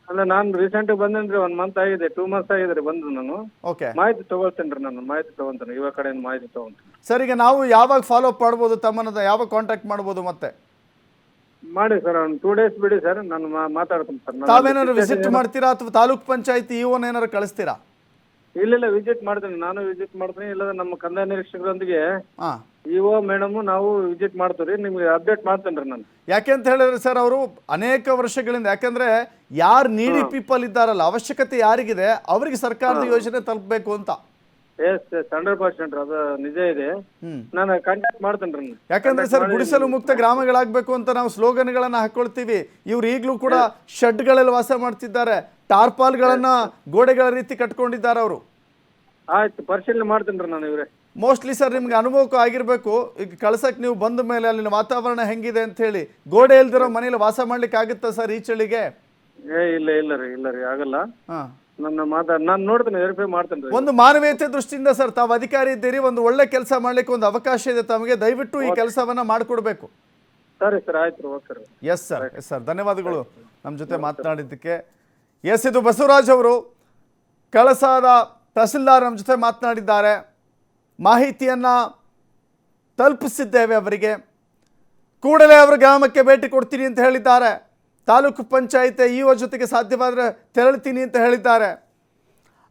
Speaker 6: ಅಲ್ಲ, ನಾನು ರೀಸೆಂಟ್ ಬಂದೇನ್ರಿ, 1 ಮಂತ್ ಆಗಿದೆ, 2 ಮಂತ್ಸ್ ಆಗಿದೆ ಬಂದು. ನಾನು
Speaker 1: ಓಕೆ,
Speaker 6: ಮಾಹಿತಿ ತಗೊಳ್ತೇನೆ ನಾನು ಮಾಹಿತಿ ತಗೊಂತೇನೆ, ಇವಾಗ ಕಡೆಯಿಂದ ಮಾಹಿತಿ ತಗೊಂತೇನೆ.
Speaker 1: ಸರ್ ಈಗ ನಾವು ಯಾವಾಗ ಫಾಲೋ ಅಪ್ ಮಾಡ್ಬೋದು ತಮ್ಮನ್ನ, ಯಾವಾಗ ಕಾಂಟ್ಯಾಕ್ಟ್ ಮಾಡ್ಬೋದು ಮತ್ತೆ?
Speaker 6: ಮಾಡಿ ಸರ್, ಒಂದು 2 ಡೇಸ್ ಬಿಡಿ ಸರ್, ನಾನು ಮಾತಾಡ್ತೀನಿ ಸರ್.
Speaker 1: ತಾವೇನಾದ್ರು ವಿಸಿಟ್ ಮಾಡ್ತೀರಾ ಅಥವಾ ತಾಲೂಕ್ ಪಂಚಾಯತಿ ಇಒನ ಏನಾದ್ರು ಕಳಿಸ್ತೀರಾ?
Speaker 6: ಇಲ್ಲ ವಿಸಿಟ್ ಮಾಡ್ತೀನಿ, ನಾನು ವಿಸಿಟ್ ಮಾಡ್ತೀನಿ. ಇಲ್ಲದ ನಮ್ಮ ಕಂದಾಯ ನಿರೀಕ್ಷಕರೊಂದಿಗೆ
Speaker 1: ಹಾಂ,
Speaker 6: ಇಒ ಮೇಡಮ್ ನಾವು ವಿಸಿಟ್ ಮಾಡ್ತೀವಿ, ನಿಮ್ಗೆ ಅಪ್ಡೇಟ್ ಮಾಡ್ತೇನೆ ರೀ ನಾನು.
Speaker 1: ಯಾಕೆಂತ ಹೇಳಿದ್ರೆ ಸರ್ ಅವರು ಅನೇಕ ವರ್ಷಗಳಿಂದ, ಯಾಕಂದ್ರೆ ಯಾರು ನೀಡಿ ಪೀಪಲ್ ಇದ್ದಾರಲ್ಲ, ಅವಶ್ಯಕತೆ ಯಾರಿಗಿದೆ ಅವರಿಗೆ ಸರ್ಕಾರದ ಯೋಜನೆ ತಲುಪಬೇಕು ಅಂತ.
Speaker 6: ಎಸ್ 100% ಅದು ನಿಜ ಇದೆ. ನಾನು ಕಾಂಟ್ಯಾಕ್ಟ್ ಮಾಡ್ತೇನೆ ರೀ.
Speaker 1: ಯಾಕಂದ್ರೆ ಸರ್ ಗುಡಿಸಲು ಮುಕ್ತ ಗ್ರಾಮಗಳಾಗಬೇಕು ಅಂತ ನಾವು ಸ್ಲೋಗನ್ಗಳನ್ನ ಹಾಕೊಳ್ತೀವಿ. ಇವ್ರು ಈಗಲೂ ಕೂಡ ಶೆಡ್ಗಳಲ್ಲಿ ವಾಸ ಮಾಡ್ತಿದ್ದಾರೆ, ಟಾರ್ಪಾಲ್ಗಳನ್ನ ಗೋಡೆಗಳ ರೀತಿ ಕಟ್ಕೊಂಡಿದ್ದಾರೆ ಅವರು.
Speaker 6: ಆಯ್ತು, ಪರಿಶೀಲನೆ ಮಾಡ್ತೇನೆ ರೀ ನಾನು. ಇವ್ರೆ
Speaker 1: ಮೋಸ್ಟ್ಲಿ ಸರ್ ನಿಮ್ಗೆ ಅನುಭವಕ್ಕೂ ಆಗಿರ್ಬೇಕು, ಈಗ ಕಳ್ಸಕ್ ನೀವು ಬಂದ ಮೇಲೆ ಅಲ್ಲಿನ ವಾತಾವರಣ ಹೆಂಗಿದೆ ಅಂತ ಹೇಳಿ. ಗೋಡೆ ಇಲ್ದಿರೋ ಮನೇಲಿ ವಾಸ ಮಾಡ್ಲಿಕ್ಕೆ ಆಗುತ್ತಾ ಸರ್ ಈ ಚಳಿಗೆ?
Speaker 6: ಇಲ್ಲ ರೀ ಆಗಲ್ಲ. ನಾನು ನೋಡ್ತೇನೆ, ವೆರಿಫೈ ಮಾಡ್ತೇನೆ ರೀ.
Speaker 1: ಒಂದು ಮಾನವೀಯತೆ ದೃಷ್ಟಿಯಿಂದ ಸರ್ ತಾವು ಅಧಿಕಾರಿ ಇದ್ದೀರಿ, ಒಂದು ಒಳ್ಳೆ ಕೆಲಸ ಮಾಡ್ಲಿಕ್ಕೆ ಒಂದು ಅವಕಾಶ ಇದೆ ತಮಗೆ, ದಯವಿಟ್ಟು ಈ ಕೆಲಸವನ್ನ ಮಾಡಿಕೊಡ್ಬೇಕು.
Speaker 6: ಸರಿ ಸರ್, ಆಯ್ತು, ಓಕೆ ರೀ.
Speaker 1: ಎಸ್ ಸರ್, ಧನ್ಯವಾದಗಳು ನಮ್ಮ ಜೊತೆ ಮಾತನಾಡಿದ್ದಕ್ಕೆ. ಎಸ್, ಇದು ಬಸವರಾಜ್ ಅವರು, ಕಳಸಾದ ತಹಸೀಲ್ದಾರ್ ನಮ್ಮ ಜೊತೆ ಮಾತನಾಡಿದ್ದಾರೆ. ಮಾಹಿತಿಯನ್ನು ತಲುಪಿಸಿದ್ದೇವೆ ಅವರಿಗೆ. ಕೂಡಲೇ ಅವರು ಗ್ರಾಮಕ್ಕೆ ಭೇಟಿ ಕೊಡ್ತೀನಿ ಅಂತ ಹೇಳಿದ್ದಾರೆ. ತಾಲೂಕು ಪಂಚಾಯತ್ ಇಒ ಜೊತೆಗೆ ಸಾಧ್ಯವಾದರೆ ತೆರಳ್ತೀನಿ ಅಂತ ಹೇಳಿದ್ದಾರೆ.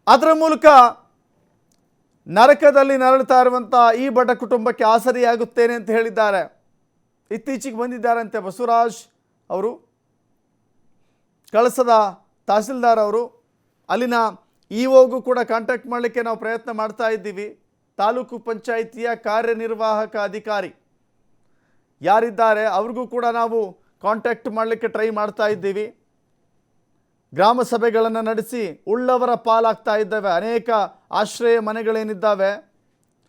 Speaker 1: ಅದರ ಮೂಲಕ ನರಕದಲ್ಲಿ ನರಳುತ್ತಾ ಇರುವಂಥ ಈ ಬಡ ಕುಟುಂಬಕ್ಕೆ ಆಸರಿಯಾಗುತ್ತೇನೆ ಅಂತ ಹೇಳಿದ್ದಾರೆ. ಇತ್ತೀಚೆಗೆ ಬಂದಿದ್ದಾರಂತೆ ಬಸವರಾಜ್ ಅವರು, ಕಳಸದ ತಹಸೀಲ್ದಾರ್ ಅವರು. ಅಲ್ಲಿನ ಇಒಗೂ ಕೂಡ ಕಾಂಟ್ಯಾಕ್ಟ್ ಮಾಡಲಿಕ್ಕೆ ನಾವು ಪ್ರಯತ್ನ ಮಾಡ್ತಾ ಇದ್ದೀವಿ. ತಾಲೂಕು ಪಂಚಾಯಿತಿಯ ಕಾರ್ಯನಿರ್ವಾಹಕ ಅಧಿಕಾರಿ ಯಾರಿದ್ದಾರೆ ಅವ್ರಿಗೂ ಕೂಡ ನಾವು ಕಾಂಟ್ಯಾಕ್ಟ್ ಮಾಡಲಿಕ್ಕೆ ಟ್ರೈ ಮಾಡ್ತಾ ಇದ್ದೀವಿ. ಗ್ರಾಮ ಸಭೆಗಳನ್ನು ನಡೆಸಿ ಉಳ್ಳವರ ಪಾಲಾಗ್ತಾ ಇದ್ದಾವೆ. ಅನೇಕ ಆಶ್ರಯ ಮನೆಗಳೇನಿದ್ದಾವೆ,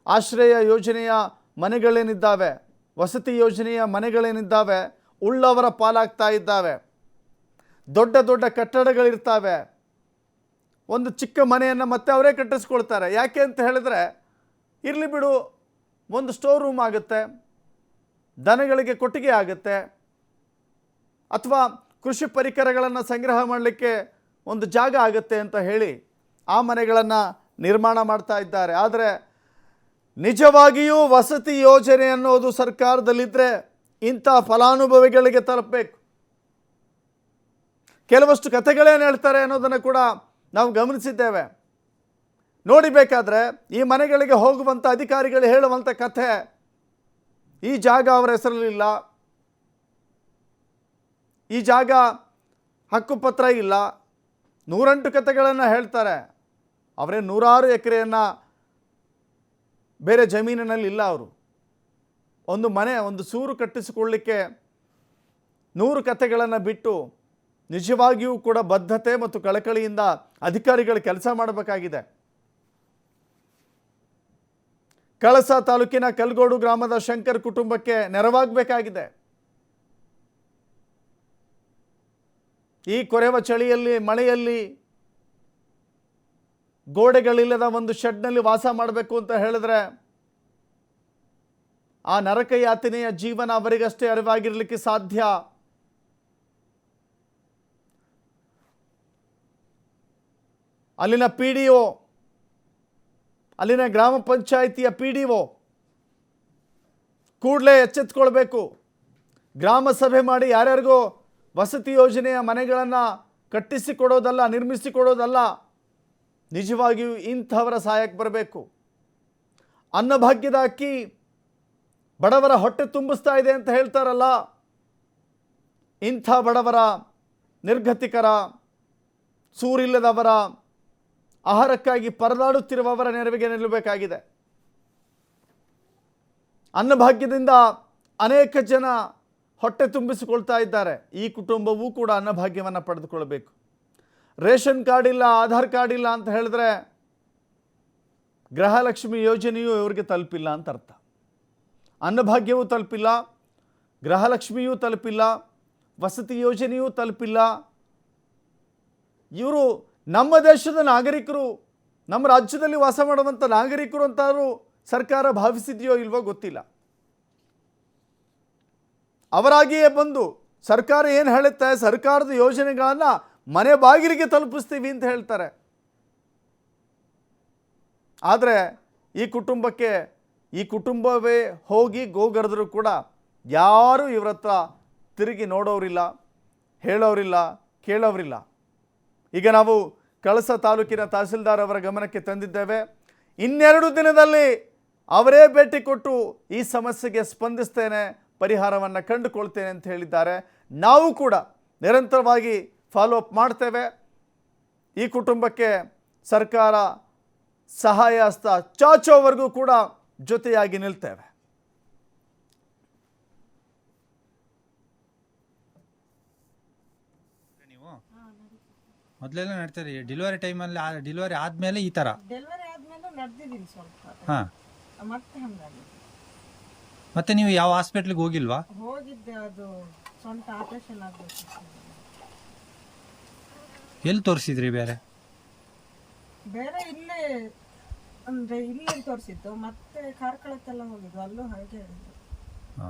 Speaker 1: ಆಶ್ರಯ ಯೋಜನೆಯ ಮನೆಗಳೇನಿದ್ದಾವೆ, ವಸತಿ ಯೋಜನೆಯ ಮನೆಗಳೇನಿದ್ದಾವೆ, ಉಳ್ಳವರ ಪಾಲಾಗ್ತಾ ಇದ್ದಾವೆ. ದೊಡ್ಡ ದೊಡ್ಡ ಕಟ್ಟಡಗಳಿರ್ತವೆ, ಒಂದು ಚಿಕ್ಕ ಮನೆಯನ್ನು ಮತ್ತೆ ಅವರೇ ಕಟ್ಟಿಸ್ಕೊಳ್ತಾರೆ. ಯಾಕೆ ಅಂತ ಹೇಳಿದ್ರೆ, ಇರಲಿ ಬಿಡು, ಒಂದು ಸ್ಟೋರ್ ರೂಮ್ ಆಗುತ್ತೆ, ದನಗಳಿಗೆ ಕೊಟ್ಟಿಗೆ ಆಗುತ್ತೆ, ಅಥವಾ ಕೃಷಿ ಪರಿಕರಗಳನ್ನು ಸಂಗ್ರಹ ಮಾಡಲಿಕ್ಕೆ ಒಂದು ಜಾಗ ಆಗುತ್ತೆ ಅಂತ ಹೇಳಿ ಆ ಮನೆಗಳನ್ನು ನಿರ್ಮಾಣ ಮಾಡ್ತಾ ಇದ್ದಾರೆ. ಆದರೆ ನಿಜವಾಗಿಯೂ ವಸತಿ ಯೋಜನೆ ಅನ್ನೋದು ಸರ್ಕಾರದಲ್ಲಿದ್ದರೆ ಇಂಥ ಫಲಾನುಭವಿಗಳಿಗೆ ತಲುಪಬೇಕು. ಕೆಲವಷ್ಟು ಕಥೆಗಳೇನು ಹೇಳ್ತಾರೆ ಅನ್ನೋದನ್ನು ಕೂಡ ನಾವು ಗಮನಿಸಿದ್ದೇವೆ. ನೋಡಿಬೇಕಾದ್ರೆ ಈ ಮನೆಗಳಿಗೆ ಹೋಗುವಂಥ ಅಧಿಕಾರಿಗಳು ಹೇಳುವಂಥ ಕಥೆ, ಈ ಜಾಗ ಅವರ ಹೆಸರಲ್ಲಿಲ್ಲ, ಈ ಜಾಗ ಹಕ್ಕುಪತ್ರ ಇಲ್ಲ, 108 ಕಥೆಗಳನ್ನು ಹೇಳ್ತಾರೆ. ಅವರೇ 100 ಎಕರೆಯನ್ನು ಬೇರೆ ಜಮೀನಿನಲ್ಲಿ ಇಲ್ಲ. ಅವರು ಒಂದು ಮನೆ, ಒಂದು ಸೂರು ಕಟ್ಟಿಸಿಕೊಳ್ಳಲಿಕ್ಕೆ 100 ಕಥೆಗಳನ್ನು ಬಿಟ್ಟು ನಿಜವಾಗಿಯೂ ಕೂಡ ಬದ್ಧತೆ ಮತ್ತು ಕಳಕಳಿಯಿಂದ ಅಧಿಕಾರಿಗಳು ಕೆಲಸ ಮಾಡಬೇಕಾಗಿದೆ. ಕಳಸ ತಾಲೂಕಿನ ಕಲ್ಗೋಡು ಗ್ರಾಮದ ಶಂಕರ್ ಕುಟುಂಬಕ್ಕೆ ನೆರವಾಗಬೇಕಾಗಿದೆ. ಈ ಕೊರೆವ ಚಳಿಯಲ್ಲಿ, ಮಳೆಯಲ್ಲಿ, ಗೋಡೆಗಳಿಲ್ಲದ ಒಂದು ಶೆಡ್ನಲ್ಲಿ ವಾಸ ಮಾಡಬೇಕು ಅಂತ ಹೇಳಿದ್ರೆ ಆ ನರಕ ಯಾತನೆಯ ಜೀವನ ಅವರಿಗಷ್ಟೇ ಅರಿವಾಗಿರಲಿಕ್ಕೆ ಸಾಧ್ಯ. ಅಲ್ಲಿನ PDO, ಅಲ್ಲಿನ ಗ್ರಾಮ ಪಂಚಾಯಿತಿಯ PDO ಕೂಡಲೇ ಎಚ್ಚೆತ್ತುಕೊಳ್ಬೇಕು. ಗ್ರಾಮ ಸಭೆ ಮಾಡಿ ಯಾರ್ಯಾರಿಗೂ ವಸತಿ ಯೋಜನೆಯ ಮನೆಗಳನ್ನು ಕಟ್ಟಿಸಿಕೊಡೋದಲ್ಲ, ನಿರ್ಮಿಸಿಕೊಡೋದಲ್ಲ, ನಿಜವಾಗಿಯೂ ಇಂಥವರ ಸಹಾಯಕ್ಕೆ ಬರಬೇಕು. ಅನ್ನಭಾಗ್ಯದ ಅಕ್ಕಿ ಬಡವರ ಹೊಟ್ಟೆ ತುಂಬಿಸ್ತಾ ಇದೆ ಅಂತ ಹೇಳ್ತಾರಲ್ಲ, ಇಂಥ ಬಡವರ, ನಿರ್ಗತಿಕರ, ಸೂರಿಲ್ಲದವರ, ಆಹಾರಕ್ಕಾಗಿ ಪರದಾಡುತ್ತಿರುವವರ ನೆರವಿಗೆ ನಿಲ್ಲಬೇಕಾಗಿದೆ. ಅನ್ನಭಾಗ್ಯದಿಂದ ಅನೇಕ ಜನ ಹೊಟ್ಟೆ ತುಂಬಿಸಿಕೊಳ್ತಾ ಇದ್ದಾರೆ. ಈ ಕುಟುಂಬವೂ ಕೂಡ ಅನ್ನಭಾಗ್ಯವನ್ನು ಪಡೆದುಕೊಳ್ಳಬೇಕು. ರೇಷನ್ ಕಾರ್ಡ್ ಇಲ್ಲ, ಆಧಾರ್ ಕಾರ್ಡ್ ಇಲ್ಲ ಅಂತ ಹೇಳಿದ್ರೆ ಗೃಹಲಕ್ಷ್ಮಿ ಯೋಜನೆಯೂ ಇವರಿಗೆ ತಲುಪಿಲ್ಲ ಅಂತ ಅರ್ಥ. ಅನ್ನಭಾಗ್ಯವೂ ತಲುಪಿಲ್ಲ, ಗೃಹಲಕ್ಷ್ಮಿಯೂ ತಲುಪಿಲ್ಲ, ವಸತಿ ಯೋಜನೆಯೂ ತಲುಪಿಲ್ಲ. ಇವರು ನಮ್ಮ ದೇಶದ ನಾಗರಿಕರು, ನಮ್ಮ ರಾಜ್ಯದಲ್ಲಿ ವಾಸ ಮಾಡುವಂಥ ನಾಗರಿಕರು ಅಂತಾದರೂ ಸರ್ಕಾರ ಭಾವಿಸಿದೆಯೋ ಇಲ್ವೋ ಗೊತ್ತಿಲ್ಲ. ಅವರಾಗಿಯೇ ಬಂದು ಸರ್ಕಾರ ಏನು ಹೇಳುತ್ತೆ, ಸರ್ಕಾರದ ಯೋಜನೆಗಳನ್ನು ಮನೆ ಬಾಗಿಲಿಗೆ ತಲುಪಿಸ್ತೀವಿ ಅಂತ ಹೇಳ್ತಾರೆ. ಆದರೆ ಈ ಕುಟುಂಬವೇ ಹೋಗಿ ಗೋಗರೆದರೂ ಕೂಡ ಯಾರೂ ಇವ್ರ ಹತ್ರ ತಿರುಗಿ ನೋಡೋರಿಲ್ಲ, ಹೇಳೋರಿಲ್ಲ, ಕೇಳೋರಿಲ್ಲ. ಈಗ ನಾವು ಕಳಸ ತಾಲೂಕಿನ ತಹಸೀಲ್ದಾರ್ ಅವರ ಗಮನಕ್ಕೆ ತಂದಿದ್ದೇವೆ. 2 ದಿನದಲ್ಲಿ ಅವರೇ ಭೇಟಿ ಕೊಟ್ಟು ಈ ಸಮಸ್ಯೆಗೆ ಸ್ಪಂದಿಸ್ತೇನೆ, ಪರಿಹಾರವನ್ನು ಕಂಡುಕೊಳ್ತೇನೆ ಅಂತ ಹೇಳಿದ್ದಾರೆ. ನಾವು ಕೂಡ ನಿರಂತರವಾಗಿ ಫಾಲೋ ಅಪ್ ಮಾಡ್ತೇವೆ. ಈ ಕುಟುಂಬಕ್ಕೆ ಸರ್ಕಾರ ಸಹಾಯ ಹಸ್ತ ಚಾಚೋವರೆಗೂ ಕೂಡ ಜೊತೆಯಾಗಿ ನಿಲ್ತೇವೆ.
Speaker 2: ಮೊದಲೆಲ್ಲ ನಡ್ತಾರೆ, ಡೆಲಿವರಿ ಟೈಮಲ್ಲಿ ಡೆಲಿವರಿ ಆದ್ಮೇಲೆ ಈ ತರ
Speaker 3: ಡೆಲಿವರಿ ಆದ್ಮೇಲೆ ನಡೆದಿದ್ದೀನಿ ಸ್ವಲ್ಪ,
Speaker 2: ಹಾ.
Speaker 3: ಮತ್ತೆ ಹಂಗಾಗಿ
Speaker 2: ಮತ್ತೆ ನೀವು ಯಾವ ಹಾಸ್ಪಿಟ್ಲಿಗೆ ಹೋಗಿಲ್ವಾ?
Speaker 3: ಹೋಗಿದ್ದೆ, ಅದು ಸ್ವಂತ ಆಪರೇಷನ್ ಆಗಬೇಕು.
Speaker 2: ಎಲ್ಲಿ ತೋರಿಸಿದ್ರಿ ಬೇರೆ?
Speaker 3: ಬೇರೆ ಇಲ್ಲೇ ಅಂದ್ರೆ ಇಲ್ಲೇ ತೋರಿಸಿದ್ದು, ಮತ್ತೆ ಕಾರ್ಕಳಕ್ಕೆಲ್ಲ ಹೋಗಿದ್ದು, ಅಲ್ಲೂ ಹಾಗೆ ಹೇಳಿದ್ರು.
Speaker 2: ಹಾ.